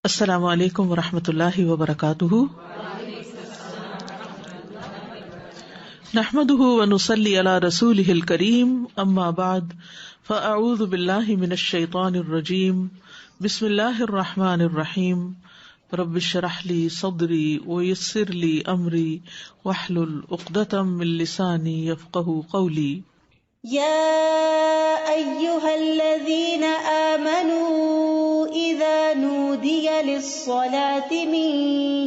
السلام علیکم ورحمۃ اللہ وبرکاتہ، نحمده ونصلی علی رسولہ الکریم، اما بعد فاعوذ باللہ من الشیطان الرجیم، بسم اللہ الرحمن الرحیم، رب اشرح لی صدری ویسر لی امری واحلل عقدۃ من لسانی یفقہوا قولی۔ يا أيها الذين آمنوا إذا نودي للصلاة من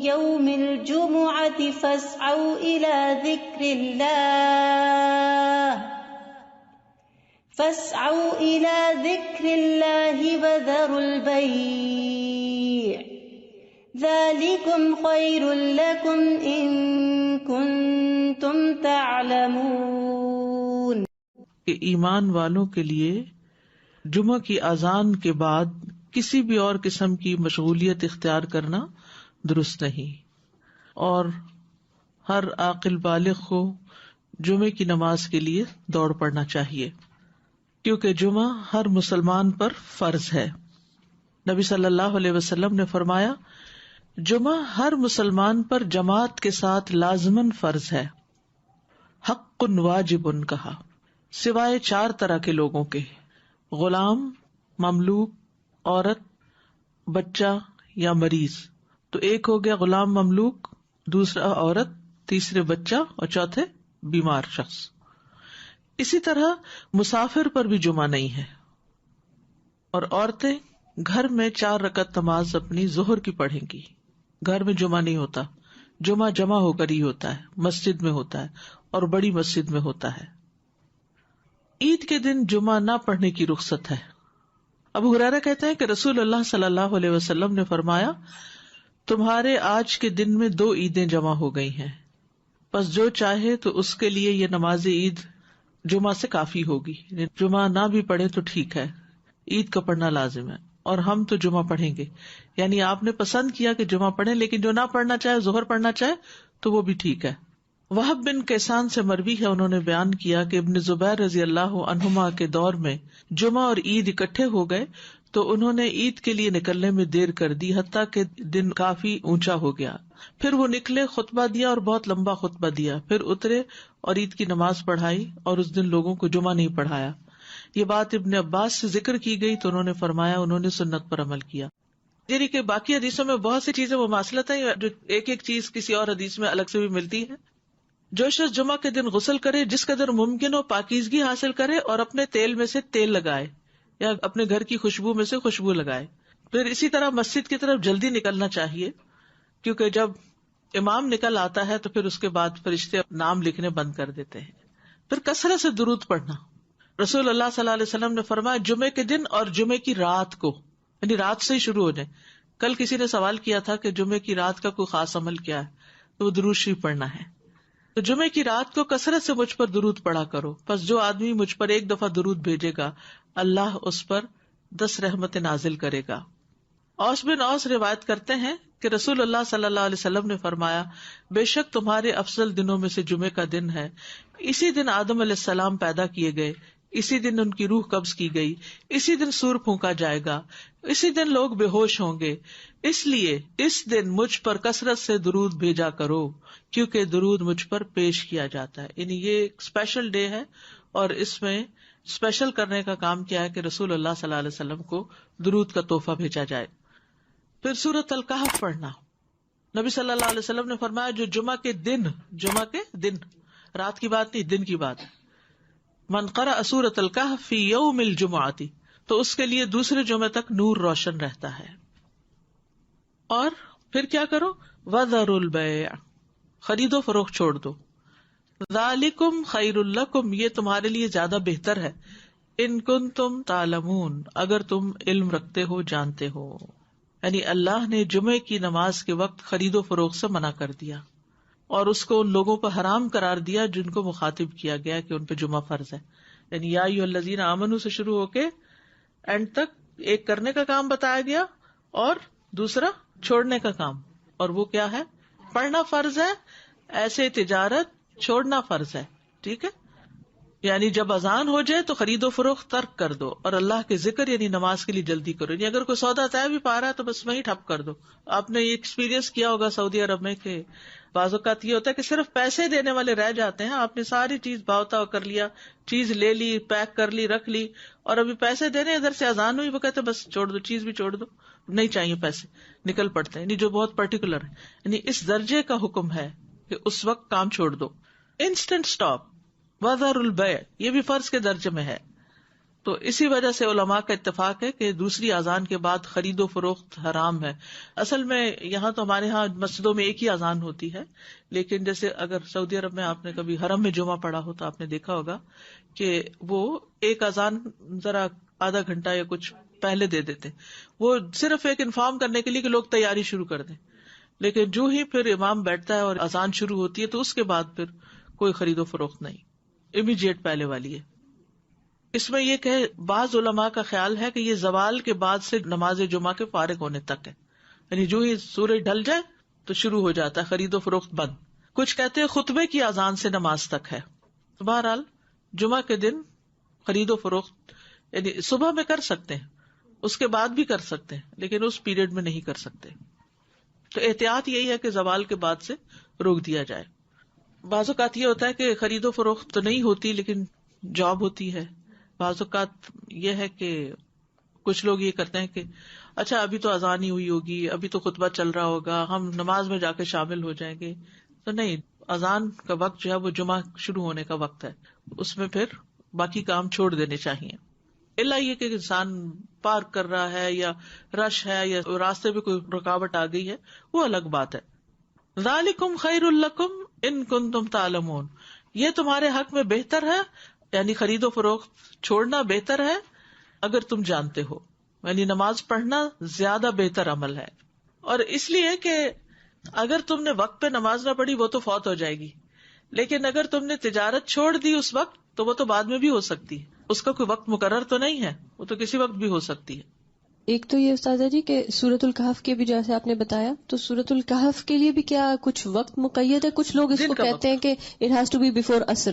يوم الجمعة فاسعوا إلى ذكر الله وذروا البيع ذلكم خير لكم إن كنتم تعلمون۔ کہ ایمان والوں کے لیے جمعہ کی اذان کے بعد کسی بھی اور قسم کی مشغولیت اختیار کرنا درست نہیں، اور ہر عاقل بالغ کو جمعے کی نماز کے لیے دوڑ پڑنا چاہیے، کیونکہ جمعہ ہر مسلمان پر فرض ہے۔ نبی صلی اللہ علیہ وسلم نے فرمایا، جمعہ ہر مسلمان پر جماعت کے ساتھ لازماً فرض ہے، حق واجب کہا، سوائے 4 طرح کے لوگوں کے: غلام، مملوک، عورت، بچہ یا مریض۔ تو ایک ہو گیا غلام مملوک، دوسرا عورت، تیسرے بچہ اور چوتھے بیمار شخص۔ اسی طرح مسافر پر بھی جمعہ نہیں ہے، اور عورتیں گھر میں 4 رکعت نماز اپنی ظہر کی پڑھیں گی۔ گھر میں جمعہ نہیں ہوتا، جمعہ جمع ہو کر ہی ہوتا ہے، مسجد میں ہوتا ہے، اور بڑی مسجد میں ہوتا ہے۔ عید کے دن جمعہ نہ پڑھنے کی رخصت ہے۔ ابو ہریرہ کہتے ہیں کہ رسول اللہ صلی اللہ علیہ وسلم نے فرمایا، تمہارے آج کے دن میں 2 عیدیں جمع ہو گئی ہیں، پس جو چاہے تو اس کے لیے یہ نماز عید جمعہ سے کافی ہوگی۔ جمعہ نہ بھی پڑھے تو ٹھیک ہے، عید کا پڑھنا لازم ہے، اور ہم تو جمعہ پڑھیں گے۔ یعنی آپ نے پسند کیا کہ جمعہ پڑھیں، لیکن جو نہ پڑھنا چاہے، ظہر پڑھنا چاہے تو وہ بھی ٹھیک ہے۔ وہب بن کیسان سے مروی ہے، انہوں نے بیان کیا کہ ابن زبیر رضی اللہ عنہما کے دور میں جمعہ اور عید اکٹھے ہو گئے تو انہوں نے عید کے لیے نکلنے میں دیر کر دی، حتیٰ کہ دن کافی اونچا ہو گیا۔ پھر وہ نکلے، خطبہ دیا اور بہت لمبا خطبہ دیا، پھر اترے اور عید کی نماز پڑھائی، اور اس دن لوگوں کو جمعہ نہیں پڑھایا۔ یہ بات ابن عباس سے ذکر کی گئی تو انہوں نے فرمایا انہوں نے سنت پر عمل کیا۔ یعنی کہ باقی حدیثوں میں بہت سی چیزیں مماثلت ہیں، جو ایک ایک چیز کسی اور حدیث میں الگ سے بھی ملتی ہے۔ جو شخص جمعہ کے دن غسل کرے، جس قدر ممکن ہو پاکیزگی حاصل کرے، اور اپنے تیل میں سے تیل لگائے یا اپنے گھر کی خوشبو میں سے خوشبو لگائے۔ پھر اسی طرح مسجد کی طرف جلدی نکلنا چاہیے، کیونکہ جب امام نکل آتا ہے تو پھر اس کے بعد فرشتے نام لکھنے بند کر دیتے ہیں۔ پھر کثرت سے درود پڑھنا۔ رسول اللہ صلی اللہ علیہ وسلم نے فرمایا، جمعے کے دن اور جمعے کی رات کو، یعنی رات سے ہی شروع ہو جائے۔ کل کسی نے سوال کیا تھا کہ جمعے کی رات کا کوئی خاص عمل کیا ہے، تو وہ درود شریف پڑھنا ہے۔ تو جمعے کی رات کو کثرت سے مجھ پر درود پڑھا کرو، پس جو آدمی مجھ پر 1 دفعہ درود بھیجے گا، اللہ اس پر 10 رحمتیں نازل کرے گا۔ اوس بن اوس روایت کرتے ہیں کہ رسول اللہ صلی اللہ علیہ وسلم نے فرمایا، بے شک تمہارے افضل دنوں میں سے جمعے کا دن ہے، اسی دن آدم علیہ السلام پیدا کیے گئے، اسی دن ان کی روح قبض کی گئی، اسی دن سور پھونکا جائے گا، اسی دن لوگ بے ہوش ہوں گے، اس لیے اس دن مجھ پر کثرت سے درود بھیجا کرو، کیونکہ درود مجھ پر پیش کیا جاتا ہے۔ یعنی یہ ایک اسپیشل ڈے ہے، اور اس میں اسپیشل کرنے کا کام کیا ہے کہ رسول اللہ صلی اللہ علیہ وسلم کو درود کا تحفہ بھیجا جائے۔ پھر سورۃ الکہف پڑھنا۔ نبی صلی اللہ علیہ وسلم نے فرمایا، جو جمعہ کے دن، رات کی بات نہیں، دن کی بات ہے، من قرأ سورۃ الکہف فی یوم الجمعۃ، تو اس کے لیے دوسرے جمعے تک نور روشن رہتا ہے۔ اور پھر کیا کرو، وذروا البیع، خرید و فروخت چھوڑ دو، ذالکم خیر لکم، یہ تمہارے لیے زیادہ بہتر ہے، ان کنتم تعلمون، اگر تم علم رکھتے ہو، جانتے ہو۔ یعنی اللہ نے جمعے کی نماز کے وقت خرید و فروخت سے منع کر دیا، اور اس کو ان لوگوں پر حرام قرار دیا جن کو مخاطب کیا گیا کہ ان پہ جمعہ فرض ہے۔ یعنی یا ایھا الذین آمنوا سے شروع ہو کے اینڈ تک ایک کرنے کا کام بتایا گیا اور دوسرا چھوڑنے کا کام، اور وہ کیا ہے، پڑھنا فرض ہے، ایسے تجارت چھوڑنا فرض ہے۔ ٹھیک ہے، یعنی جب اذان ہو جائے تو خرید و فروخت ترک کر دو اور اللہ کے ذکر یعنی نماز کے لیے جلدی کرو. یعنی اگر کوئی سودا طے بھی پا رہا ہے تو بس وہیں ٹھپ کر دو. آپ نے یہ ایکسپیرینس کیا ہوگا سعودی عرب میں کہ بعض اوقات یہ ہوتا ہے کہ صرف پیسے دینے والے رہ جاتے ہیں. آپ نے ساری چیز بھاؤتا کر لیا, چیز لے لی, پیک کر لی, رکھ لی, اور ابھی پیسے دینے ادھر سے اذان ہوئی, وہ کہتے بس چھوڑ دو, چیز بھی چھوڑ دو, نہیں چاہیے پیسے, نکل پڑتے ہیں. یعنی جو بہت پرٹیکولر ہے, یعنی اس درجے کا حکم ہے کہ اس وقت کام چھوڑ دو. انسٹنٹ اسٹاپ, وذر البیع, یہ بھی فرض کے درجے میں ہے. تو اسی وجہ سے علماء کا اتفاق ہے کہ دوسری اذان کے بعد خرید و فروخت حرام ہے. اصل میں یہاں تو ہمارے ہاں مسجدوں میں ایک ہی اذان ہوتی ہے, لیکن جیسے اگر سعودی عرب میں آپ نے کبھی حرم میں جمعہ پڑھا ہو تو آپ نے دیکھا ہوگا کہ وہ ایک اذان ذرا آدھا گھنٹہ یا کچھ پہلے دے دیتے, وہ صرف ایک انفارم کرنے کے لیے کہ لوگ تیاری شروع کر دیں. لیکن جو ہی پھر امام بیٹھتا ہے اور اذان شروع ہوتی ہے تو اس کے بعد پھر کوئی خرید و فروخت نہیں, امیڈیٹ پہلے والی ہے. اس میں یہ کہ بعض علماء کا خیال ہے کہ یہ زوال کے بعد سے نماز جمعہ کے فارغ ہونے تک ہے, یعنی جو ہی سورج ڈھل جائے تو شروع ہو جاتا ہے خرید و فروخت بند. کچھ کہتے ہیں خطبے کی اذان سے نماز تک ہے. تو بہرحال جمعہ کے دن خرید و فروخت یعنی صبح میں کر سکتے ہیں, اس کے بعد بھی کر سکتے ہیں, لیکن اس پیریڈ میں نہیں کر سکتے. تو احتیاط یہی ہے کہ زوال کے بعد سے روک دیا جائے. بعض اوقات یہ ہوتا ہے کہ خرید و فروخت تو نہیں ہوتی لیکن جاب ہوتی ہے. بعض اوقات یہ ہے کہ کچھ لوگ یہ کرتے ہیں کہ اچھا ابھی تو اذان ہی ہوئی ہوگی, ابھی تو خطبہ چل رہا ہوگا, ہم نماز میں جا کے شامل ہو جائیں گے. تو نہیں, اذان کا وقت جو ہے وہ جمعہ شروع ہونے کا وقت ہے, اس میں پھر باقی کام چھوڑ دینے چاہیے. الا یہ کہ انسان پارک کر رہا ہے یا رش ہے یا راستے میں کوئی رکاوٹ آ گئی ہے, وہ الگ بات ہے. ذالکم خیر لکم ان کنتم تعلمون, یہ تمہارے حق میں بہتر ہے, یعنی خرید و فروخت چھوڑنا بہتر ہے اگر تم جانتے ہو. یعنی نماز پڑھنا زیادہ بہتر عمل ہے. اور اس لیے کہ اگر تم نے وقت پہ نماز نہ پڑھی وہ تو فوت ہو جائے گی, لیکن اگر تم نے تجارت چھوڑ دی اس وقت تو وہ تو بعد میں بھی ہو سکتی ہے, اس کا کوئی وقت مقرر تو نہیں ہے, وہ تو کسی وقت بھی ہو سکتی ہے. ایک تو یہ استاذہ جی کہ سورۃ الکہف کے بھی جیسے آپ نے بتایا, تو سورۃ الکہف کے لیے بھی کیا کچھ وقت مقید ہے؟ کچھ لوگ اس کو کہتے ہیں کہ it has to be before عصر.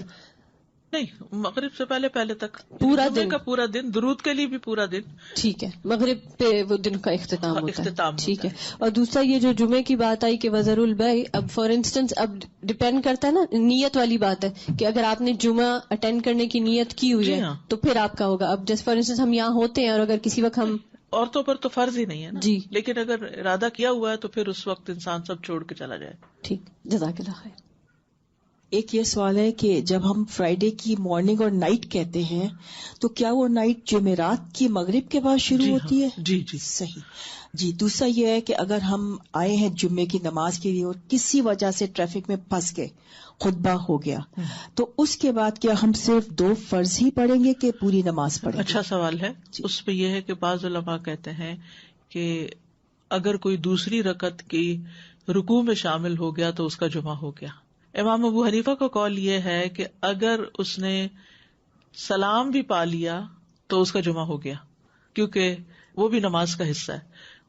نہیں, مغرب سے پہلے تک پورا دن کا پورا دن, درود کے لیے بھی پورا دن. ٹھیک ہے, مغرب پہ وہ دن کا اختتام ہوتا ہے. ٹھیک ہے. اور دوسرا یہ جو جمعے کی بات آئی کہ وذر البیع, اب فار انسٹنس اب ڈپینڈ کرتا ہے نا, نیت والی بات ہے کہ اگر آپ نے جمعہ اٹینڈ کرنے کی نیت کی ہوئی ہے تو پھر آپ کا ہوگا. اب جیسے فار انسٹنس ہم یہاں ہوتے ہیں اور اگر کسی وقت ہم, عورتوں پر تو فرض ہی نہیں ہے نا جی, لیکن اگر ارادہ کیا ہوا ہے تو پھر اس وقت انسان سب چھوڑ کے چلا جائے. ٹھیک, جزاک اللہ خیر. ایک یہ سوال ہے کہ جب ہم فرائیڈے کی مارننگ اور نائٹ کہتے ہیں تو کیا وہ نائٹ جمعرات کی مغرب کے بعد شروع ہوتی ہے؟ جی صحیح. جی, دوسرا یہ ہے کہ اگر ہم آئے ہیں جمعے کی نماز کے لیے اور کسی وجہ سے ٹریفک میں پھنس گئے, خطبہ ہو گیا, تو اس کے بعد کیا ہم صرف 2 فرض ہی پڑھیں گے کہ پوری نماز پڑھیں گے؟ اچھا سوال ہے. اس پہ یہ ہے کہ بعض علماء کہتے ہیں کہ اگر کوئی دوسری رکعت کی رکوع میں شامل ہو گیا تو اس کا جمعہ ہو گیا. امام ابو حنیفہ کا قول یہ ہے کہ اگر اس نے سلام بھی پا لیا تو اس کا جمعہ ہو گیا, کیونکہ وہ بھی نماز کا حصہ ہے.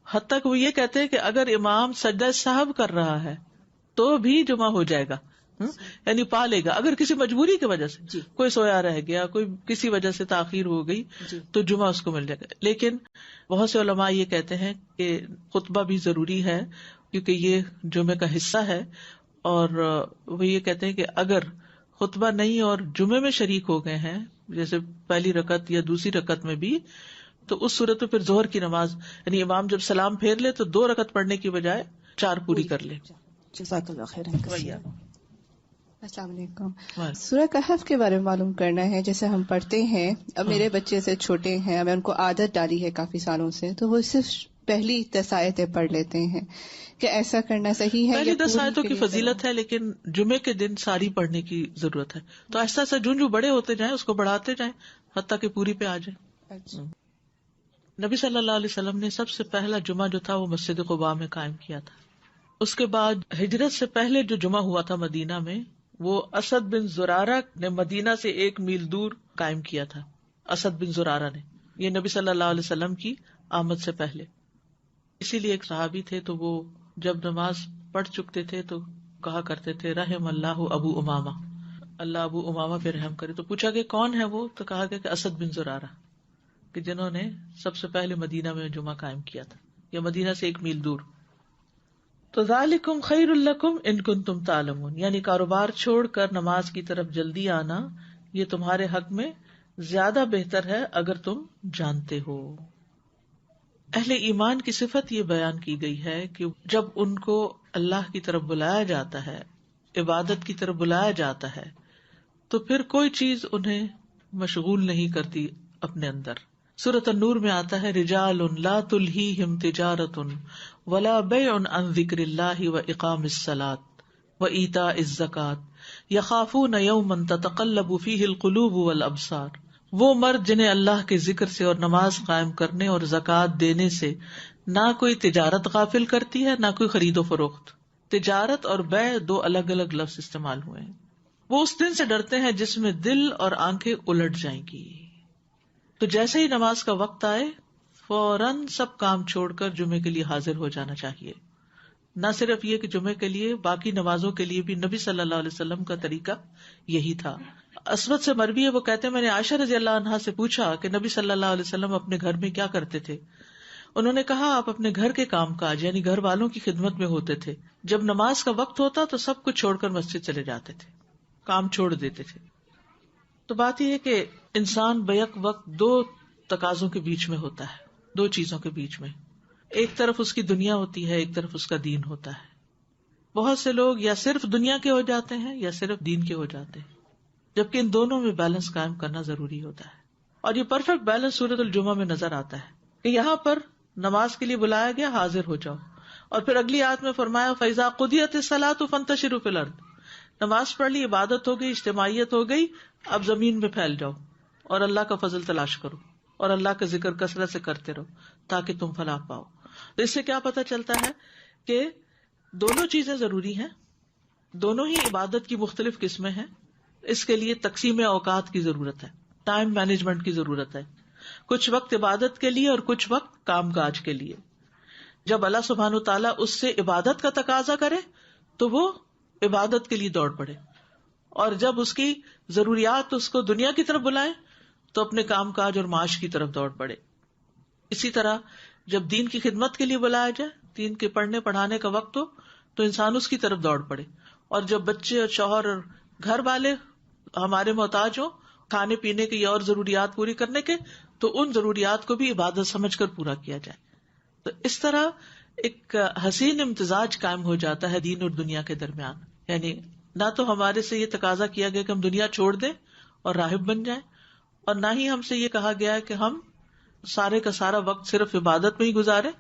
حتیٰ کہ وہ یہ کہتے ہیں کہ اگر امام سجدہ سہو کر رہا ہے تو بھی جمعہ ہو جائے گا, یعنی پا لے گا. اگر کسی مجبوری کی وجہ سے کوئی سویا رہ گیا, کوئی کسی وجہ سے تاخیر ہو گئی تو جمعہ اس کو مل جائے گا. لیکن بہت سے علماء یہ کہتے ہیں کہ خطبہ بھی ضروری ہے کیونکہ یہ جمعے کا حصہ ہے, اور وہ یہ کہتے ہیں کہ اگر خطبہ نہیں اور جمعے میں شریک ہو گئے ہیں جیسے پہلی رکعت یا دوسری رکعت میں بھی, تو اس صورت میں پھر ظہر کی نماز یعنی امام جب سلام پھیر لے تو 2 رکعت پڑھنے کی بجائے 4 پوری کر لے. جزاک اللہ خیر. السلام علیکم. سورہ کہف کے بارے میں معلوم کرنا ہے. جیسے ہم پڑھتے ہیں, اب میرے بچے سے چھوٹے ہیں, اب میں ان کو عادت ڈالی ہے کافی سالوں سے, تو وہ صرف پہلی 10 آیتیں پڑھ لیتے ہیں. کہ ایسا کرنا صحیح ہے؟ پہلی 10 آیتوں کی فضیلت ہے, لیکن جمعے کے دن ساری پڑھنے کی ضرورت ہے. تو ایسا ایسا جو بڑے ہوتے جائیں اس کو بڑھاتے جائیں حتیٰ کہ پوری پہ آ جائیں. نبی صلی اللہ علیہ وسلم نے سب سے پہلا جمعہ جو تھا وہ مسجد قباء میں قائم کیا تھا. اس کے بعد ہجرت سے پہلے جو جمعہ ہوا تھا مدینہ میں, وہ اسد بن زرارہ نے مدینہ سے 1 میل دور قائم کیا تھا. اسد بن زرارہ نے, یہ نبی صلی اللہ علیہ وسلم کی آمد سے پہلے. اسی لیے ایک صحابی تھے تو وہ جب نماز پڑھ چکتے تھے تو کہا کرتے تھے رحم اللہ ابو امامہ, اللہ ابو امامہ پہ رحم کرے. تو پوچھا کہ کون ہے وہ؟ تو کہا گیا کہ اسد بن زرارہ، کہ جنہوں نے سب سے پہلے مدینہ میں جمعہ قائم کیا تھا، یا مدینہ سے 1 میل دور. تو ذالکم خیر لکم ان کنتم تعلمون، یعنی کاروبار چھوڑ کر نماز کی طرف جلدی آنا یہ تمہارے حق میں زیادہ بہتر ہے اگر تم جانتے ہو. اہل ایمان کی صفت یہ بیان کی گئی ہے کہ جب ان کو اللہ کی طرف بلایا جاتا ہے، عبادت کی طرف بلایا جاتا ہے، تو پھر کوئی چیز انہیں مشغول نہیں کرتی اپنے اندر. سورۃ النور میں آتا ہے رجال لا تلہیہم تجارۃ ولا بیع عن ذکر اللہ واقام الصلاۃ وایتاء الزکاۃ یخافون یوما تتقلب فیہ القلوب والابصار. وہ مرد جنہیں اللہ کے ذکر سے اور نماز قائم کرنے اور زکوٰۃ دینے سے نہ کوئی تجارت غافل کرتی ہے نہ کوئی خرید و فروخت. تجارت اور بیع 2 الگ الگ لفظ استعمال ہوئے ہیں. وہ اس دن سے ڈرتے ہیں جس میں دل اور آنکھیں الٹ جائیں گی. تو جیسے ہی نماز کا وقت آئے فوراً سب کام چھوڑ کر جمعے کے لیے حاضر ہو جانا چاہیے. نہ صرف یہ کہ جمعے کے لیے، باقی نمازوں کے لیے بھی نبی صلی اللہ علیہ وسلم کا طریقہ یہی تھا. اسود سے مروی ہے، وہ کہتے ہیں میں نے عائشہ رضی اللہ عنہا سے پوچھا کہ نبی صلی اللہ علیہ وسلم اپنے گھر میں کیا کرتے تھے. انہوں نے کہا آپ اپنے گھر کے کام کاج یعنی گھر والوں کی خدمت میں ہوتے تھے. جب نماز کا وقت ہوتا تو سب کچھ چھوڑ کر مسجد چلے جاتے تھے، کام چھوڑ دیتے تھے. تو بات یہ ہے کہ انسان بیک وقت 2 تقاضوں کے بیچ میں ہوتا ہے، 2 چیزوں کے بیچ میں. ایک طرف اس کی دنیا ہوتی ہے، ایک طرف اس کا دین ہوتا ہے. بہت سے لوگ یا صرف دنیا کے ہو جاتے ہیں یا صرف دین کے ہو جاتے ہیں، جبکہ ان دونوں میں بیلنس قائم کرنا ضروری ہوتا ہے. اور یہ پرفیکٹ بیلنس سورۃ الجمعہ میں نظر آتا ہے کہ یہاں پر نماز کے لیے بلایا گیا، حاضر ہو جاؤ. اور پھر اگلی آیت میں فرمایا فَإِذَا قُضِيَتِ الصَّلَاةُ فَانتَشِرُوا فِي الْأَرْضِ. نماز پڑھ لی، عبادت ہو گئی، اجتماعیت ہو گئی، اب زمین میں پھیل جاؤ اور اللہ کا فضل تلاش کرو اور اللہ کا ذکر کثرت سے کرتے رہو تاکہ تم فلاح پاؤ. تو اس سے کیا پتہ چلتا ہے کہ دونوں چیزیں ضروری ہیں، دونوں ہی عبادت کی مختلف قسمیں ہیں. اس کے لیے تقسیم اوقات کی ضرورت ہے، ٹائم مینجمنٹ کی ضرورت ہے. کچھ وقت عبادت کے لیے اور کچھ وقت کام کاج کے لیے. جب اللہ سبحانہ وتعالیٰ اس سے عبادت کا تقاضا کرے تو وہ عبادت کے لیے دوڑ پڑے، اور جب اس کی ضروریات اس کو دنیا کی طرف بلائیں تو اپنے کام کاج اور معاش کی طرف دوڑ پڑے. اسی طرح جب دین کی خدمت کے لیے بلایا جائے، دین کے پڑھنے پڑھانے کا وقت ہو تو انسان اس کی طرف دوڑ پڑے. اور جب بچے اور شوہر اور گھر والے ہمارے محتاج ہوں کھانے پینے کی اور ضروریات پوری کرنے کے، تو ان ضروریات کو بھی عبادت سمجھ کر پورا کیا جائے. تو اس طرح ایک حسین امتزاج قائم ہو جاتا ہے دین اور دنیا کے درمیان. یعنی نہ تو ہمارے سے یہ تقاضا کیا گیا کہ ہم دنیا چھوڑ دیں اور راہب بن جائیں، اور نہ ہی ہم سے یہ کہا گیا ہے کہ ہم سارے کا سارا وقت صرف عبادت میں ہی گزارے.